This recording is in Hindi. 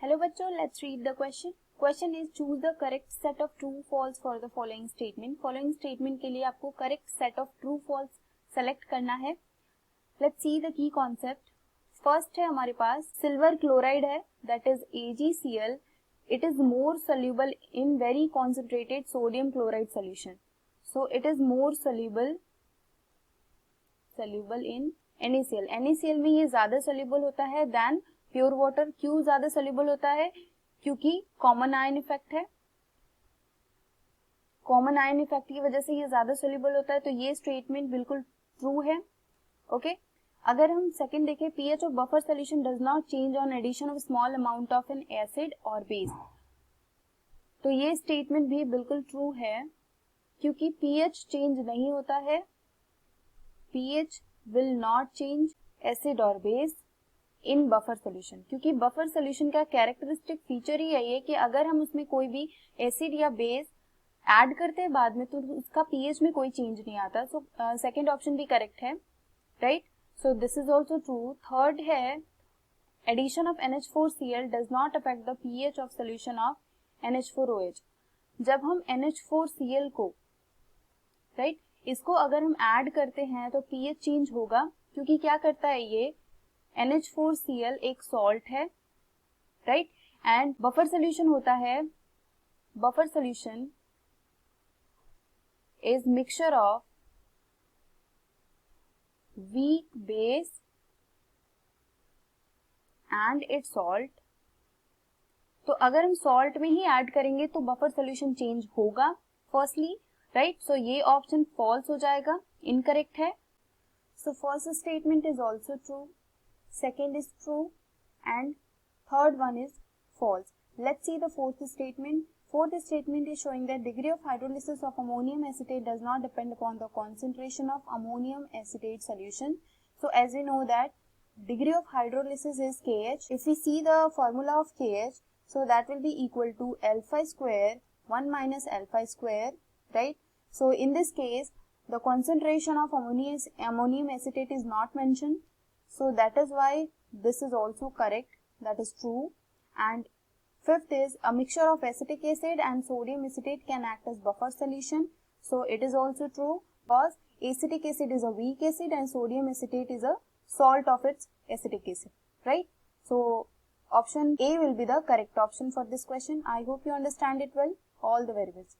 हेलो बच्चों, let's read the question. Question is choose the correct set of true false for the following statement. Following statement के लिए आपको correct set of true false select करना है. Let's see the key concept. First है हमारे पास सिल्वर क्लोराइड है, that is AgCl. It is more soluble in very concentrated sodium chloride solution. So it is more soluble in NaCl. NaCl में ये ज्यादा सोल्यूबल होता है देन प्योर वाटर. क्यों ज्यादा सोल्यूबल होता है? क्योंकि कॉमन आयन इफेक्ट है. कॉमन आयन इफेक्ट की वजह से ये ज्यादा सोल्यूबल होता है. तो ये स्टेटमेंट बिल्कुल ट्रू है. ओके अगर हम सेकंड देखें, pH of buffer solution does not change on addition of small amount of an acid और बेस. तो ये स्टेटमेंट भी बिल्कुल ट्रू है क्योंकि pH चेंज नहीं होता है. pH will not change acid और बेस इन बफर सोल्यूशन, क्योंकि बफर सोल्यूशन का कैरेक्टरिस्टिक फीचर ही यही है कि अगर हम उसमें कोई भी एसिड या बेस ऐड करते हैं बाद में तो उसका pH में कोई चेंज नहीं आता. सो सेकंड ऑप्शन भी करेक्ट है, right. So this is also true. Third है addition of NH4Cl does not affect the pH of solution of NH4OH. जब हम NH4Cl को राइट इसको अगर हम ऐड करते हैं तो pH चेंज होगा, क्योंकि क्या करता है ये NH4Cl एक सॉल्ट है, राइट. एंड बफर सोल्यूशन होता है, buffer solution is mixture of weak base and it's salt. तो अगर हम सॉल्ट में ही ऐड करेंगे तो बफर सोल्यूशन चेंज होगा फर्स्टली, राइट. सो ये ऑप्शन फॉल्स हो जाएगा, इनकरेक्ट है. So first statement is also true, second is true and third one is false. Let's see the fourth statement. Fourth statement is showing that degree of hydrolysis of ammonium acetate does not depend upon the concentration of ammonium acetate solution. So as we know that degree of hydrolysis is KH. If we see the formula of KH, so that will be equal to alpha square 1 minus alpha square, right. So in this case the concentration of ammonium acetate is not mentioned. So that is why this is also correct, that is true. And fifth is a mixture of acetic acid and sodium acetate can act as buffer solution. So it is also true because acetic acid is a weak acid and sodium acetate is a salt of its acetic acid, right. So option A will be the correct option for this question. I hope you understand it well. All the very best.